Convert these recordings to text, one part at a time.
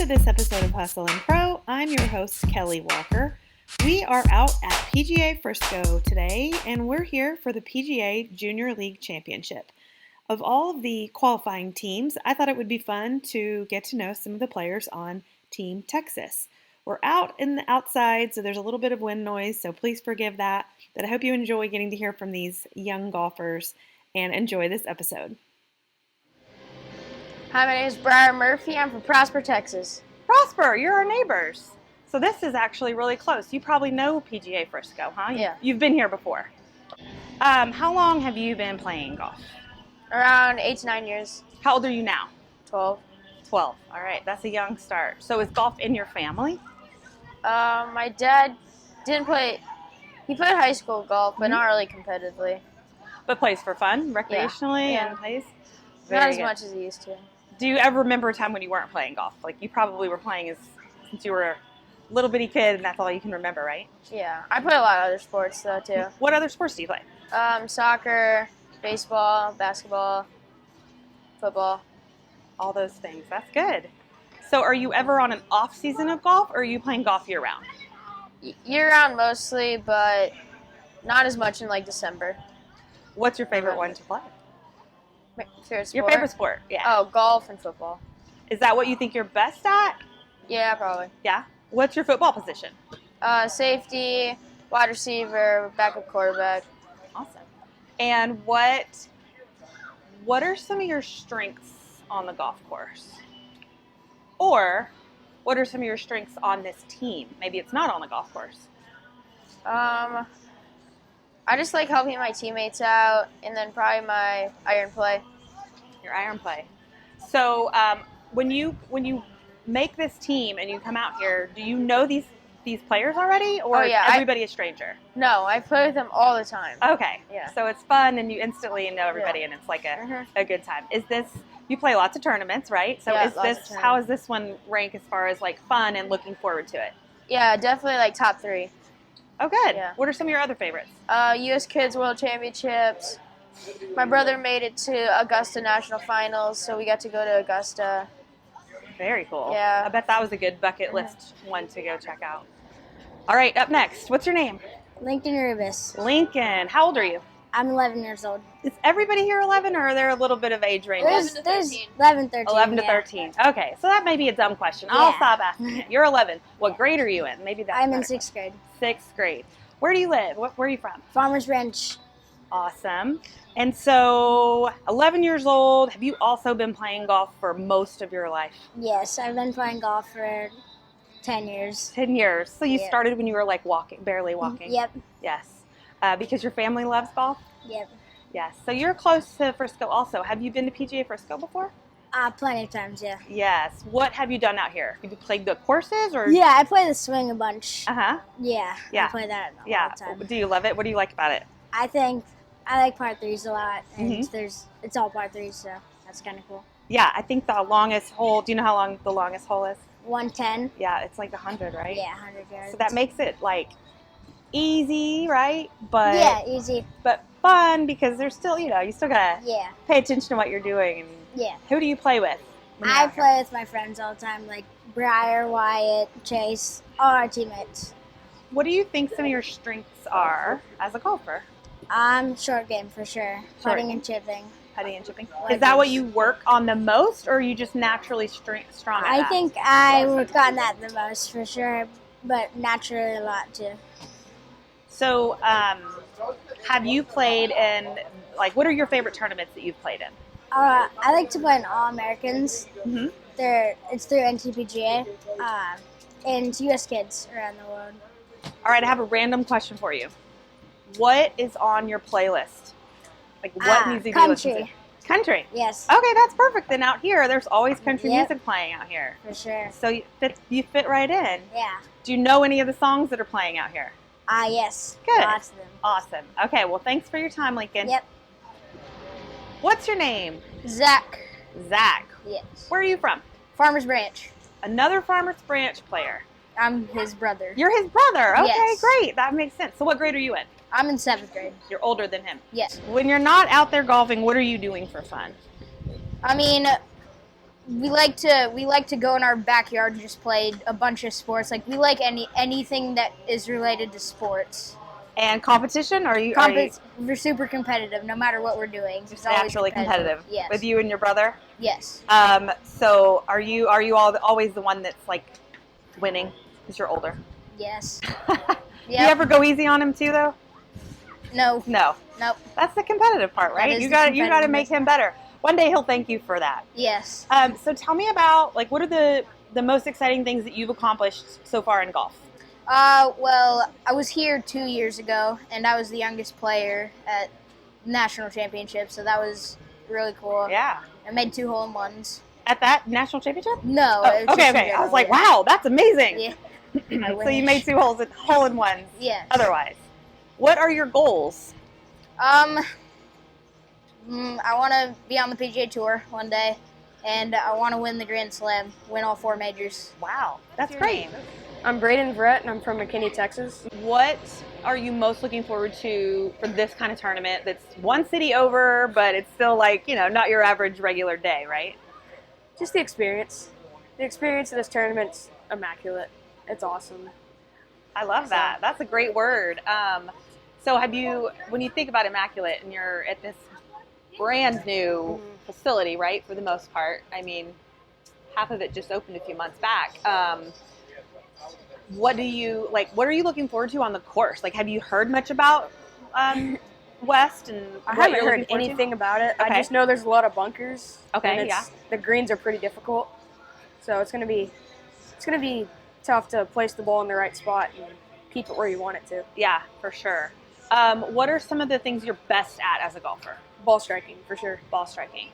to this episode of Hustle and Pro. I'm your host, Kelly Walker. We are out at PGA Frisco today, and we're here for the PGA Junior League Championship. Of all of the qualifying teams, I thought it would be fun to get to know some of the players on Team Texas. We're out in the outside, so there's a little bit of wind noise, so please forgive that. But I hope you enjoy getting to hear from these young golfers and enjoy this episode. Hi, my name is Brian Murphy. I'm from Prosper, Texas. Prosper, you're our neighbors. So this is actually really close. You probably know PGA Frisco, huh? Yeah. You've been here before. How long have you been playing golf? Around 8 to 9 years. How old are you now? 12. 12. All right, that's a young start. So is golf in your family? My dad didn't play. He played high school golf, but not really competitively. But plays for fun, recreationally, Yeah. and plays? Not as much as he used to. Do you ever remember a time when you weren't playing golf? Like you probably were playing since you were a little bitty kid, and that's all you can remember, right? Yeah. I play a lot of other sports, though, too. What other sports do you play? Soccer, baseball, basketball, football. All those things. That's good. So are you ever on an off season of golf, or are you playing golf year round? Year-round mostly, but not as much in, December. What's your favorite one to play? Favorite sport? Your favorite sport, yeah. Oh, golf and football. Is that what you think you're best at? Yeah, probably. Yeah. What's your football position? Safety, wide receiver, backup quarterback. Awesome. And what are some of your strengths on the golf course? Or what are some of your strengths on this team? Maybe it's not on the golf course. I just like helping my teammates out, and then probably my iron play. Your iron play. So when you make this team and you come out here, do you know these players already, or is everybody a stranger? No, I play with them all the time. Okay. Yeah. So it's fun, and you instantly know everybody, and it's like a good time. Is this, you play lots of tournaments, right? So Yeah, how is this one rank as far as fun and looking forward to it? Yeah, definitely top 3. Oh, good. Yeah. What are some of your other favorites? U.S. Kids World Championships. My brother made it to Augusta National Finals, so we got to go to Augusta. Very cool. Yeah. I bet that was a good bucket list one to go check out. All right, up next, what's your name? Lincoln Rubis. Lincoln. How old are you? I'm 11 years old. Is everybody here 11, or are there a little bit of age range? There's 11, 13. 11 to yeah. 13. Okay, so that may be a dumb question. I'll stop asking it. You're 11. What grade are you in? Maybe that's I'm in better. 6th grade. 6th grade. Where do you live? Where are you from? Farmers Branch. Awesome. And so, 11 years old. Have you also been playing golf for most of your life? Yes, I've been playing golf for 10 years. 10 years. So you Yeah. started when you were barely walking. Yep. Yes. Because your family loves golf? Yep. Yes. So you're close to Frisco also. Have you been to PGA Frisco before? Plenty of times, yeah. Yes. What have you done out here? Have you played the courses or? Yeah, I play the swing a bunch. Uh-huh. Yeah. Yeah. I play that all Yeah. the time. Do you love it? What do you like about it? I think I like par 3s a lot, and Mm-hmm. it's all par 3s, so that's kind of cool. Yeah, I think the longest hole, do you know how long the longest hole is? 110. Yeah, it's 100, right? Yeah, 100 yards. So that makes it easy, right? But yeah, easy. But fun because there's still, you still gotta Yeah. pay attention to what you're doing. And Yeah. who do you play with? when you're I out here? play with my friends all the time, like Briar, Wyatt, Chase, all our teammates. What do you think some of your strengths are as a golfer? Short game for sure. Putting and chipping. Putting and chipping. Like Is that what this. you work on the most, or are you just naturally strong at I that? think I work on that the most for sure, but naturally a lot too. So, have you played in, what are your favorite tournaments that you've played in? I like to play in All Americans. Mm-hmm. It's through NTPGA and U.S. Kids around the world. All right, I have a random question for you. What is on your playlist? What music do you listen to? Country. Country. Yes, Okay, that's perfect. Then out here, there's always country Yep. music playing out here. for sure. So you fit right in. Yeah. Do you know any of the songs that are playing out here? Yes. Good. Lots of them. Awesome. Okay, well, thanks for your time, Lincoln. Yep. What's your name? Zach. Zach. Yes. Where are you from? Farmers Branch. Another Farmers Branch player. I'm his brother. You're his brother. Okay, Yes. great. That makes sense. So what grade are you in? I'm in 7th grade. You're older than him. Yes. When you're not out there golfing, what are you doing for fun? I mean, we like to go in our backyard and just play a bunch of sports. Like we like anything that is related to sports. And competition? Are you We're super competitive, no matter what we're doing. just It's always naturally competitive? Yes. With you and your brother? Yes. So are you all always the one that's like winning because you're older? Yes. Do you ever go easy on him too, though? No. No. Nope. That's the competitive part, right? That is You got to make competitiveness. him better. One day he'll thank you for that. Yes. So tell me about like what are the most exciting things that you've accomplished so far in golf? Well, I was here 2 years ago, and I was the youngest player at national championship, so that was really cool. Yeah. I made 2 hole-in-ones. At that national championship? No. Oh, it was just in okay. I was general, like, yeah. wow, that's amazing. Yeah. So you made 2 hole-in-ones. Yes. Otherwise, what are your goals? I want to be on the PGA Tour one day, and I want to win the Grand Slam, win all 4 majors. Wow, that's Your great. name? I'm Braden Brett, and I'm from McKinney, Texas. What are you most looking forward to for this kind of tournament that's one city over, but it's still like, not your average regular day, right? Just the experience. The experience of this tournament's immaculate. It's awesome. I love that. That's a great word. So when you think about immaculate and you're at this brand new facility, right, for the most part, I mean, half of it just opened a few months back. What are you looking forward to on the course? Like, have you heard much about West and I what haven't you're heard looking forward to? anything about it. Okay. I just know there's a lot of bunkers. Okay, and yeah. The greens are pretty difficult, so it's gonna be tough to place the ball in the right spot and keep it where you want it to. Yeah, for sure. What are some of the things you're best at as a golfer? Ball striking, for sure. Ball striking.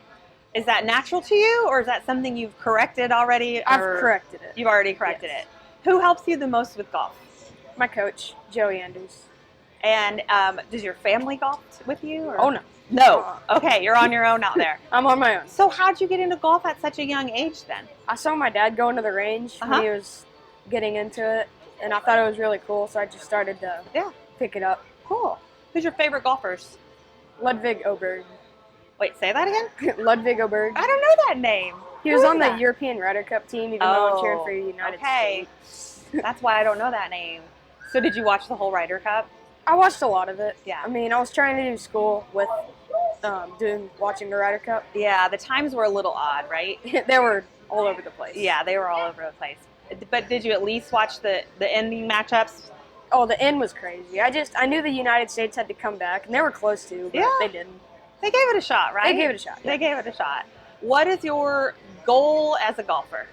Is that natural to you, or is that something you've corrected already? I've corrected it. You've already corrected Yes. it. Who helps you the most with golf? My coach, Joey Anders. And does your family golf with you? Or? Oh, no. No. Okay, you're on your own out there. I'm on my own. So how'd you get into golf at such a young age then? I saw my dad go into the range when he was getting into it, and I thought it was really cool, so I just started to pick it up. Cool. Who's your favorite golfers? Ludwig Oberg. Wait, say that again? Ludwig Oberg. I don't know that name. He Who was is on that? the European Ryder Cup team, even though I'm cheering for the United States. That's why I don't know that name. So did you watch the whole Ryder Cup? I watched a lot of it. Yeah. I mean, I was trying to do school with watching the Ryder Cup. Yeah, the times were a little odd, right? They were all over the place. Yeah, they were all over the place. But did you at least watch the ending matchups? Oh, the end was crazy. I knew the United States had to come back, and they were close to, but they didn't. They gave it a shot, right? They gave it a shot. They gave it a shot. What is your goal as a golfer?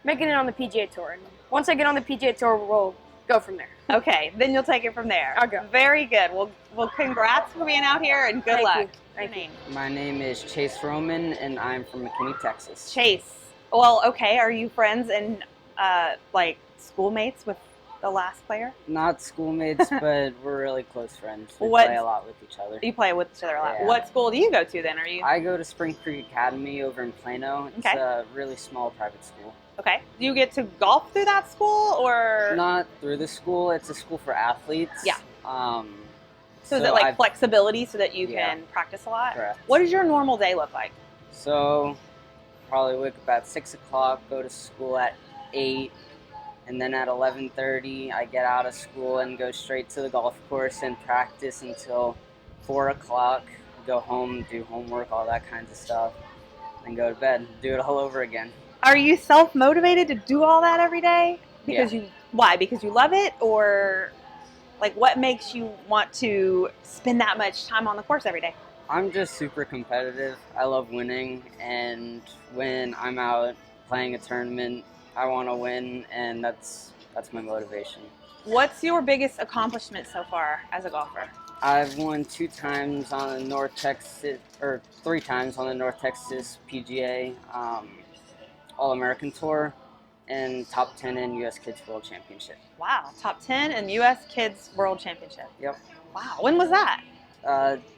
Making it on the PGA Tour. And once I get on the PGA Tour, we'll go from there. Okay, then you'll take it from there. I'll go. Very good. Well, congrats for being out here, and good Thank luck. you. Thank you. My name is Chase Roman, and I'm from McKinney, Texas. Chase. Well, okay. Are you friends and like schoolmates with the last player? Not schoolmates, but we're really close friends. We What- play a lot with each other. You play with each other a lot. Yeah. What school do you go to then? Are you I go to Spring Creek Academy over in Plano. It's Okay. a really small private school. okay? Do you get to golf through that school, or Not through the school. It's a school for athletes. Yeah. so is so it like I've- flexibility so that you Yeah. can practice a lot? Correct. What does your normal day look like? So probably wake up at 6 o'clock, go to school at 8, and then at 11:30 I get out of school and go straight to the golf course and practice until 4 o'clock. Go home, do homework, all that kinds of stuff, then go to bed. Do it all over again. Are you self-motivated to do all that every day? Because Yeah. why? Because you love it, or like what makes you want to spend that much time on the course every day? I'm just super competitive. I love winning, and when I'm out playing a tournament, I want to win, and that's my motivation. What's your biggest accomplishment so far as a golfer? I've won 2 times on the North Texas, or 3 times on the North Texas PGA All-American Tour, and top 10 in U.S. Kids World Championship. Wow, top 10 in U.S. Kids World Championship. Yep. Wow, when was that?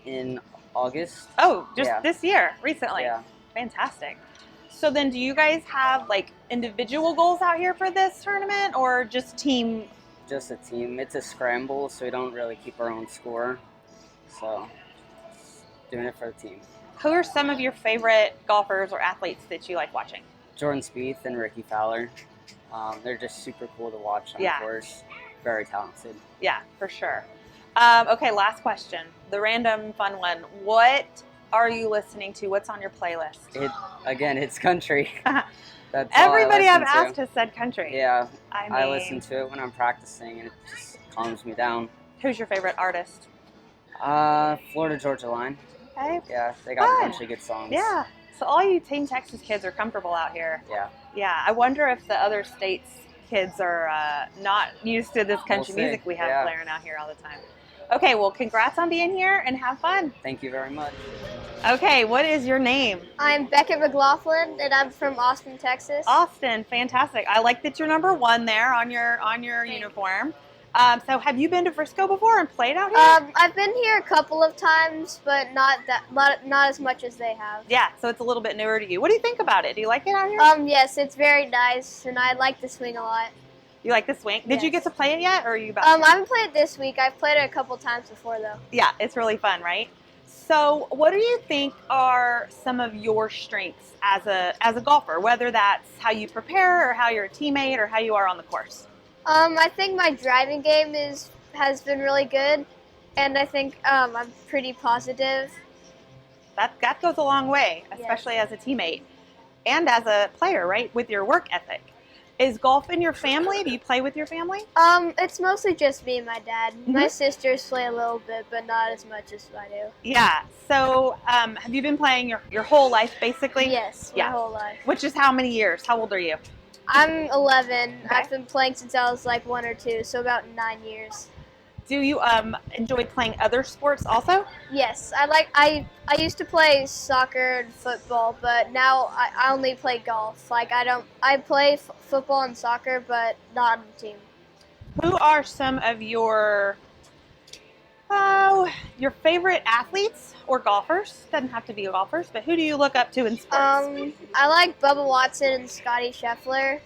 In August. Oh, just Yeah. this year, recently. Yeah. Fantastic. So then do you guys have like individual goals out here for this tournament, or just team? Just a team. It's a scramble, so we don't really keep our own score. So, doing it for the team. Who are some of your favorite golfers or athletes that you like watching? Jordan Spieth and Ricky Fowler. They're just super cool to watch on Yeah. the course. Very talented. Yeah, for sure. Okay, last question. The random fun one. What are you listening to? What's on your playlist? It's country. That's Everybody all I I've listen asked has said country. to. Yeah, I I mean, listen to it when I'm practicing, and it just calms me down. who's your favorite artist? Florida Georgia Line. Okay. Yeah, they got Fun. a bunch of good songs. Yeah. So all you Team Texas kids are comfortable out here. Yeah. Yeah. I wonder if the other states kids are not used to this country We'll see. music we have Yeah. blaring out here all the time. Okay, well, congrats on being here and have fun. Thank you very much. Okay, what is your name? I'm Beckett McLaughlin, and I'm from Austin, Texas. Austin, fantastic. I like that you're number 1 there on your uniform. So have you been to Frisco before and played out here? I've been here a couple of times, but not as much as they have. Yeah, so it's a little bit newer to you. What do you think about it? Do you like it out here? Yes, it's very nice, and I like the swing a lot. You like the swing? Did you get Yes. to play it yet, or are you about I to? haven't played it this week. I've played it a couple times before, though. Yeah, it's really fun, right? So, what do you think are some of your strengths as a golfer? Whether that's how you prepare, or how you're a teammate, or how you are on the course. I think my driving game has been really good, and I think I'm pretty positive. That goes a long way, Yes. especially as a teammate and as a player, right? With your work ethic. Is golf in your family? Do you play with your family? It's mostly just me and my dad. Mm-hmm. My sisters play a little bit, but not as much as I do. Yeah. So, have you been playing your whole life, basically? Yes, my Yeah. whole life. Which is how many years? How old are you? I'm 11. Okay. I've been playing since I was like 1 or 2, so about 9 years. Do you enjoy playing other sports also? Yes, I used to play soccer and football, but now I only play golf. I play football and soccer, but not on a team. Who are some of your favorite athletes or golfers? Doesn't have to be golfers, but who do you look up to in sports? I like Bubba Watson and Scotty Scheffler.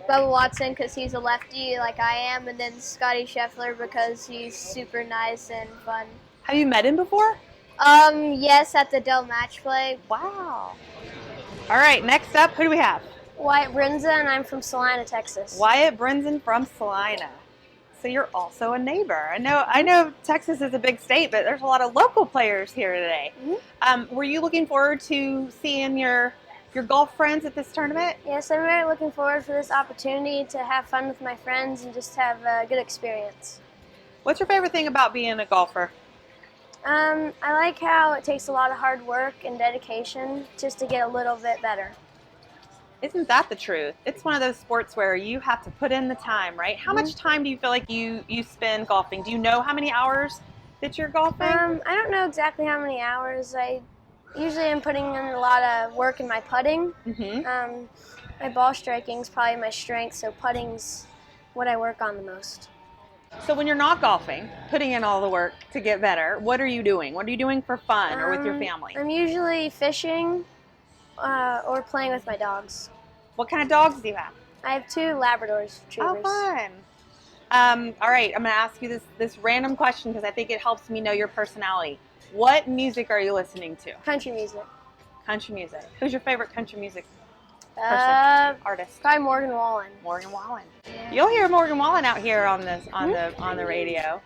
Bubba Watson because he's a lefty like I am, and then Scotty Scheffler because he's super nice and fun. Have you met him before? Yes, at the Dell Match Play. Wow. All right, next up, who do we have? Wyatt Brinza, and I'm from Salina, Texas. Wyatt Brinson from Salina. So you're also a neighbor. I know Texas is a big state, but there's a lot of local players here today. Mm-hmm. Were you looking forward to seeing your golf friends at this tournament? Yes, I'm very looking forward for this opportunity to have fun with my friends and just have a good experience. What's your favorite thing about being a golfer? I like how it takes a lot of hard work and dedication just to get a little bit better. Isn't that the truth? It's one of those sports where you have to put in the time, right? How much time do you feel like you spend golfing? Do you know how many hours that you're golfing? I don't know exactly how many hours. I usually am putting in a lot of work in my putting. Mm-hmm. My ball striking is probably my strength, so putting's what I work on the most. So when you're not golfing, putting in all the work to get better, what are you doing? What are you doing for fun or with your family? I'm usually fishing or playing with my dogs. What kind of dogs do you have? I have 2 Labradors retrievers. Oh, fun. All right, I'm going to ask you this random question because I think it helps me know your personality. What music are you listening to? Country music. Country music. Who's your favorite country music artist? Probably Morgan Wallen. Morgan Wallen. Yeah. You'll hear Morgan Wallen out here on the radio.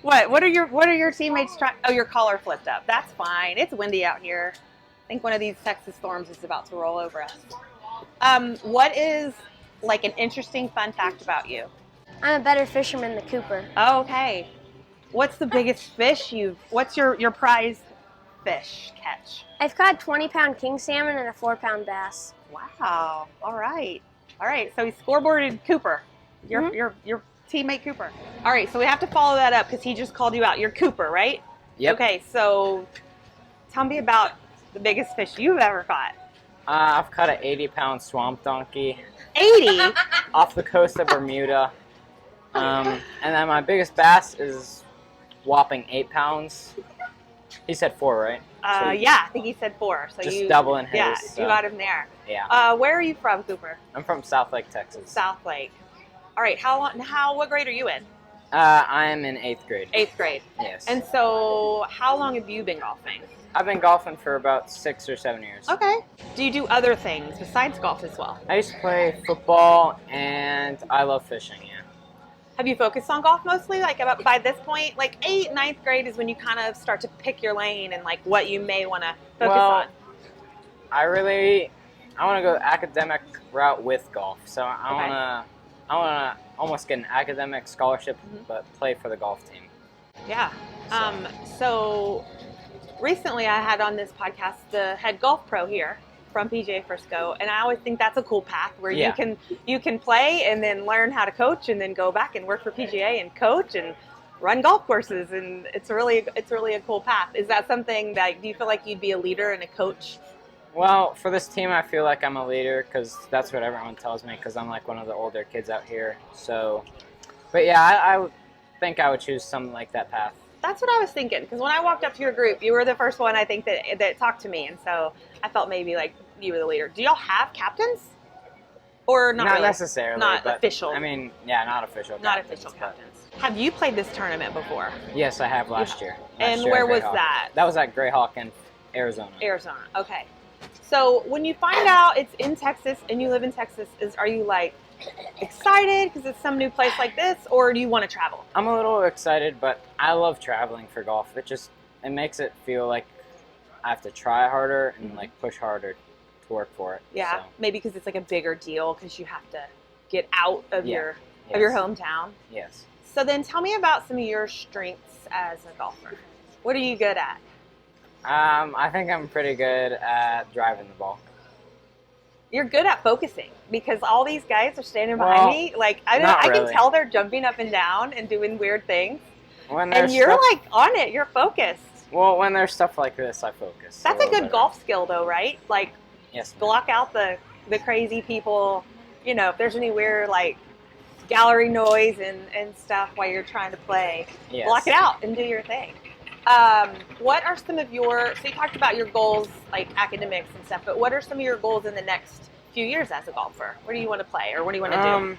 What are your teammates trying? Oh, your collar flipped up. That's fine. It's windy out here. I think one of these Texas storms is about to roll over us. What is like an interesting fun fact about you? I'm a better fisherman than Cooper. Oh, okay. What's the biggest fish what's your prize fish catch? I've caught 20-pound king salmon and a 4-pound bass. Wow. All right. So he scoreboarded Cooper, your teammate Cooper. All right. So we have to follow that up because he just called you out. You're Cooper, right? Yep. Okay. So tell me about the biggest fish you've ever caught. I've caught an 80-pound swamp donkey 80. off the coast of Bermuda. And then my biggest bass is whopping 8 pounds. He said 4, right? Yeah, I think he said 4. So Just you doubling his. Yeah, so, you got him there. Yeah. Where are you from, Cooper? I'm from South Lake, Texas. South Lake. All right. What grade are you in? I'm in 8th grade. 8th grade. Yes. And so, how long have you been golfing? I've been golfing for about 6 or 7 years. Okay. Do you do other things besides golf as well? I used to play football, and I love fishing, yeah. Have you focused on golf mostly? Like by this point, like 8th, 9th grade is when you kind of start to pick your lane and like what you may want to focus on. I want to go academic route with golf. So I want to almost get an academic scholarship, but play for the golf team. Yeah. So recently I had on this podcast the head golf pro here from PGA Frisco, and I always think that's a cool path where you can play and then learn how to coach and then go back and work for PGA and coach and run golf courses, and it's really a cool path. Is that something that do you feel like you'd be a leader and a coach? Well, for this team, I feel like I'm a leader because that's what everyone tells me because I'm like one of the older kids out here. So, but yeah, I would think I would choose something like that path. That's what I was thinking, because when I walked up to your group, you were the first one I think that talked to me, and so I felt maybe like you were the leader. Do y'all have captains? Or not really? Necessarily. Not official. I mean, yeah, not official. Not official captains. Have you played this tournament before? Yes, I have last year. And where was that? That was at Greyhawk in Arizona. Arizona. Okay. So when you find out it's in Texas and you live in Texas, are you like excited because it's some new place like this, or do you want to travel? I'm a little excited, but I love traveling for golf. It makes it feel like I have to try harder and like push harder to work for it. Yeah, so. Maybe because it's like a bigger deal because you have to get out of your hometown. Yes. So then tell me about some of your strengths as a golfer. What are you good at? I think I'm pretty good at driving the ball. You're good at focusing because all these guys are standing behind me. Like I can tell they're jumping up and down and doing weird things. And you're like on it. You're focused. Well, when there's stuff like this, I focus. That's a good golf skill, though, right? Like, yes, block out the crazy people. You know, if there's any weird like gallery noise and stuff while you're trying to play, block it out and do your thing. What are some of so you talked about your goals, like academics and stuff, but what are some of your goals in the next few years as a golfer? Where do you want to play or what do you want to do?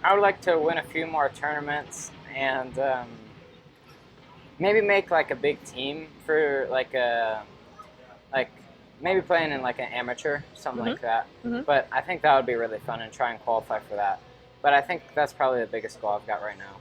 I would like to win a few more tournaments and maybe make like a big team for maybe playing in like an amateur, something like that. But I think that would be really fun and try and qualify for that. But I think that's probably the biggest goal I've got right now.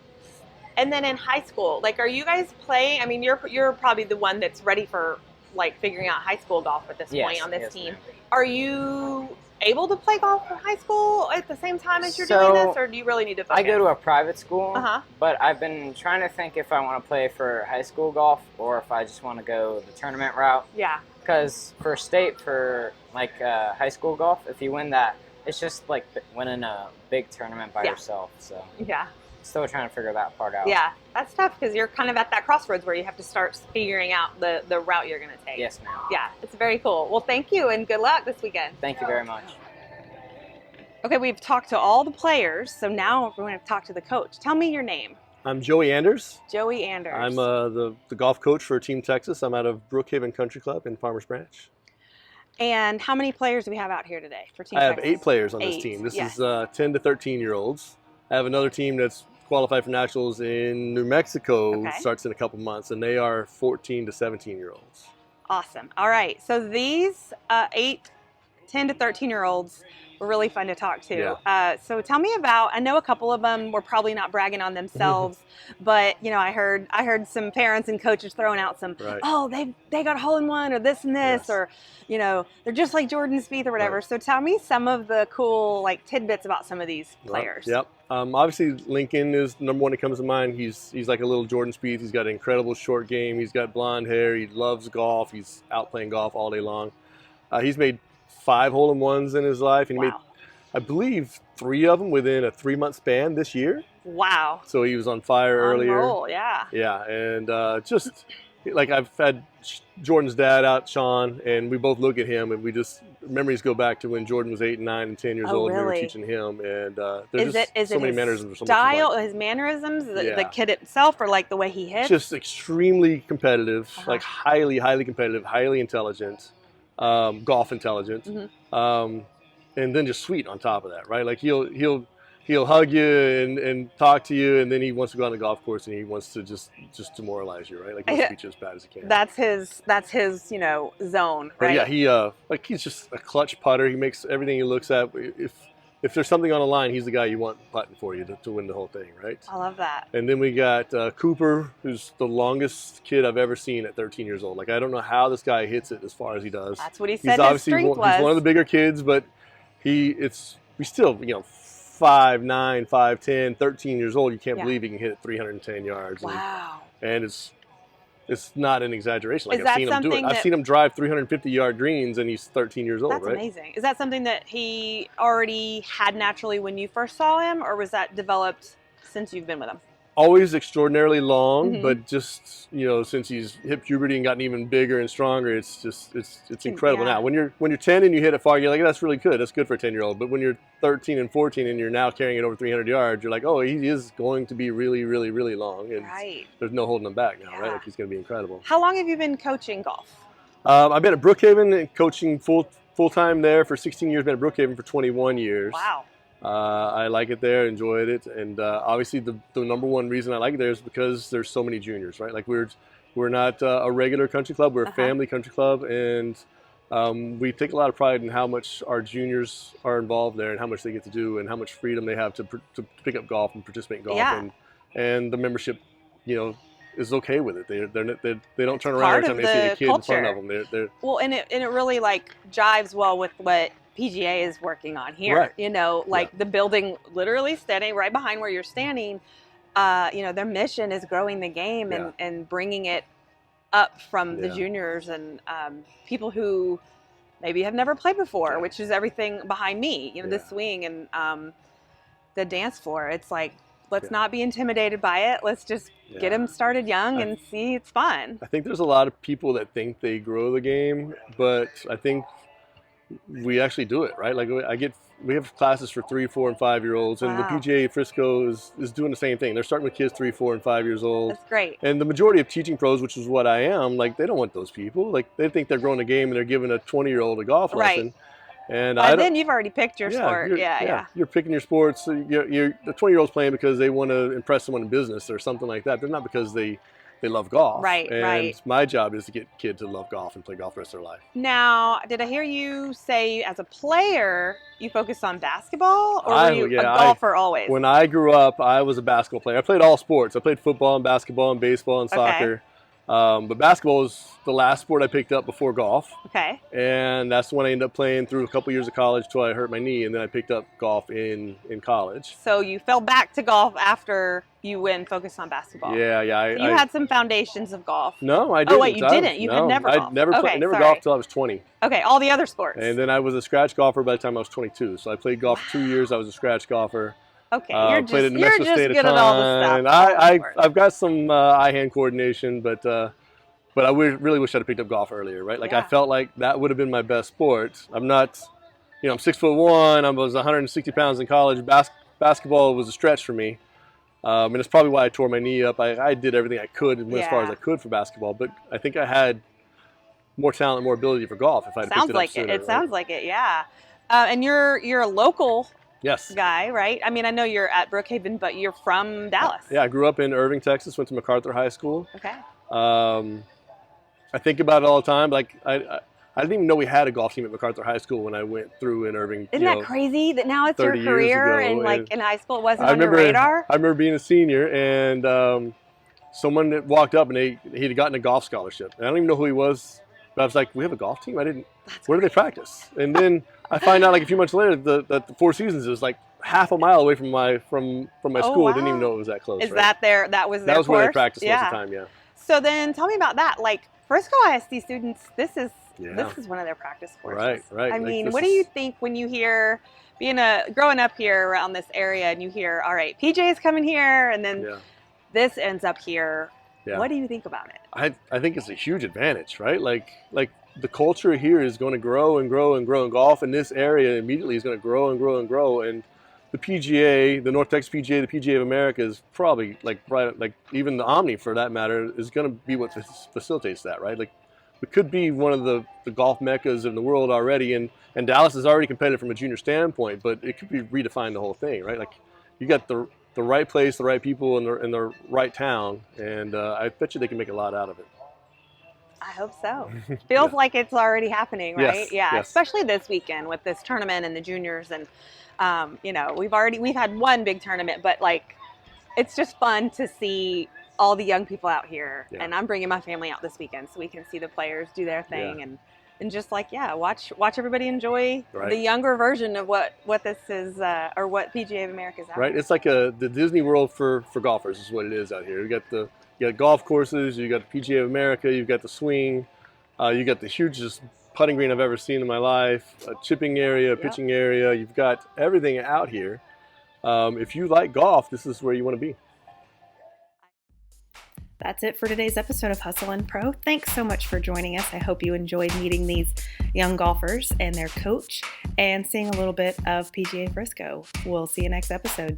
And then in high school, like, are you guys playing? I mean, you're probably the one that's ready for like figuring out high school golf at this point on this team. Ma'am. Are you able to play golf in high school at the same time as you're doing this, or do you really need to focus? I go to a private school, but I've been trying to think if I want to play for high school golf or if I just want to go the tournament route. Yeah. Because for state, for like high school golf, if you win that, it's just like winning a big tournament by yourself. So yeah. Still trying to figure that part out. Yeah, that's tough because you're kind of at that crossroads where you have to start figuring out the route you're going to take. Yes, ma'am. Yeah, it's very cool. Well, thank you and good luck this weekend. Thank you very much. Okay, we've talked to all the players, so now we're going to talk to the coach. Tell me your name. I'm Joey Anders. Joey Anders. I'm the golf coach for Team Texas. I'm out of Brookhaven Country Club in Farmers Branch. And how many players do we have out here today for Team Texas? I have 8 players on this team. This is 10 to 13-year-olds. I have another team that's qualified for nationals in New Mexico, starts in a couple months, and they are 14 to 17-year-olds. Awesome. All right. So these 10 to 13-year-olds were really fun to talk to. Yeah. So tell me about, I know a couple of them were probably not bragging on themselves, but you know, I heard some parents and coaches throwing out some, oh, they got a hole in one or this and this, or, you know, they're just like Jordan Spieth or whatever. So tell me some of the cool like tidbits about some of these players. Yep. Obviously Lincoln is the number one that comes to mind. He's like a little Jordan Spieth. He's got an incredible short game. He's got blonde hair. He loves golf. He's out playing golf all day long. He's made 5 hole-in-ones in his life, and he made, I believe, 3 of them within a 3-month span this year. Wow. So he was on fire earlier. Roll, yeah. Yeah, and just like I've had Jordan's dad out, Sean, and we both look at him and we just, memories go back to when Jordan was 8 and 9 and 10 years old. Really? And we were teaching him, and there's so many mannerisms. His mannerisms, the kid itself, or like the way he hits? Just extremely competitive, like highly, highly competitive, highly intelligent, golf intelligent, and then just sweet on top of that, right? Like he'll he'll hug you and talk to you, and then he wants to go on the golf course and he wants to just demoralize you, right? Like, he wants to beat you as bad as he can. That's his zone, But right? yeah, he's just a clutch putter. He makes everything he looks at. If there's something on the line, he's the guy you want putting for you to win the whole thing, right? I love that. And then we got Cooper, who's the longest kid I've ever seen at 13 years old. Like, I don't know how this guy hits it as far as he does. That's what he He's said his obviously strength was. He's one of the bigger kids, but we still, 5'9", 5'10", 13 years old. You can't believe he can hit it 310 yards. Wow. And it's not an exaggeration. Like, Is I've that seen him do it. something I've seen him drive 350-yard greens, and he's 13 years old, That's right? amazing. Is that something that he already had naturally when you first saw him, or was that developed since you've been with him? Always extraordinarily long, Mhm. but just, since he's hit puberty and gotten even bigger and stronger, it's incredible now. When you're 10 and you hit it far, you're like, that's really good. That's good for a 10-year-old. But when you're 13 and 14 and you're now carrying it over 300 yards, you're like, oh, he is going to be really, really, really long. And Right. there's no holding him back now, Yeah. right? Like, he's going to be incredible. How long have you been coaching golf? I've been at Brookhaven and coaching full-time there for 16 years. Been at Brookhaven for 21 years. Wow. I like it there, enjoyed it, and obviously the number one reason I like it there is because there's so many juniors, right? Like, we're not a regular country club, we're a family country club, and we take a lot of pride in how much our juniors are involved there and how much they get to do and how much freedom they have to pick up golf and participate in golf, and the membership, is okay with it. They don't turn around every time they see a kid in front of them. They're well, and it really jives well with what PGA is working on here. Right. The building literally standing right behind where you're standing. Their mission is growing the game and bringing it up from the juniors and people who maybe have never played before, which is everything behind me. The swing and the dance floor. It's like, let's not be intimidated by it. Let's just get them started young and see it's fun. I think there's a lot of people that think they grow the game, but I think we actually do it, right? Like, we have classes for 3, 4, and 5-year-olds, and the PGA Frisco is doing the same thing. They're starting with kids 3, 4, and 5 years old. That's great. And the majority of teaching pros, which is what I am, like, they don't want those people. Like, they think they're growing the game and they're giving a 20-year-old a golf lesson. And then you've already picked your sport. You're picking your sports. The 20-year-old's playing because they want to impress someone in business or something like that. They're not because they love golf. And my job is to get kids to love golf and play golf the rest of their life. Now, did I hear you say as a player you focused on basketball, or were you a golfer always? When I grew up, I was a basketball player. I played all sports. I played football and basketball and baseball and soccer. But basketball was the last sport I picked up before golf. Okay. And that's the one I ended up playing through a couple years of college till I hurt my knee, and then I picked up golf in college. So you fell back to golf after you went and focused on basketball. Yeah. So you had some foundations of golf. No, I didn't. Oh, wait, you didn't? You had never golfed. I never golfed till I was 20. Okay, all the other sports. And then I was a scratch golfer by the time I was 22. So I played golf 2 years. I was a scratch golfer. Okay, you're just good at all the stuff. And I've got some eye-hand coordination, but I really wish I'd have picked up golf earlier, right? Like, I felt like that would have been my best sport. I'm not, I'm 6'1", I was 160 pounds in college. Basketball was a stretch for me. And it's probably why I tore my knee up. I did everything I could and went as far as I could for basketball, but I think I had more talent and more ability for golf if I had picked it up sooner. It sounds like it, yeah. And you're a local guy, right? I mean, I know you're at Brookhaven, but you're from Dallas. Yeah, I grew up in Irving, Texas, went to MacArthur High School. Okay. I think about it all the time. Like, I didn't even know we had a golf team at MacArthur High School when I went through in Irving. Isn't that crazy that now it's your career and like in high school it wasn't on your radar? I remember being a senior and someone that walked up and he'd gotten a golf scholarship. And I don't even know who he was, but I was like, we have a golf team? Where do they practice? And then I find out like a few months later that the Four Seasons is like half a mile away from my school. Wow. I didn't even know it was that close. Is that was their course? Where they practiced most of the time, yeah. So then tell me about that. Like Frisco ISD students, this is one of their practice courses. Right. I mean, what do you think when you hear growing up here around this area and you hear, all right, PJ's coming here and then this ends up here. Yeah. What do you think about it? I think it's a huge advantage, right? Like the culture here is going to grow and grow and grow in golf, and this area immediately is going to grow and grow and grow. And the PGA, the North Texas PGA, the PGA of America is probably like even the Omni for that matter is going to be what facilitates that, right? Like we could be one of the golf meccas in the world already, and Dallas is already competitive from a junior standpoint, but it could be redefine the whole thing, right? Like you got the right place, the right people, in the right town, and I bet you they can make a lot out of it. I hope so. Feels like it's already happening, right? Yes, Yeah, yes. especially this weekend with this tournament and the juniors, and you know, we've had one big tournament, but like it's just fun to see all the young people out here. Yeah. And I'm bringing my family out this weekend so we can see the players do their thing, Yeah. and just like watch everybody enjoy Right. the younger version of what this is or what PGA of America is out Right, here. it's like the Disney World for golfers is what it is out here. You got golf courses, you got the PGA of America, you've got the swing, you got the hugest putting green I've ever seen in my life, a chipping area, a pitching area. You've got everything out here. If you like golf, this is where you want to be. That's it for today's episode of Hustle and Pro. Thanks so much for joining us. I hope you enjoyed meeting these young golfers and their coach and seeing a little bit of PGA Frisco. We'll see you next episode.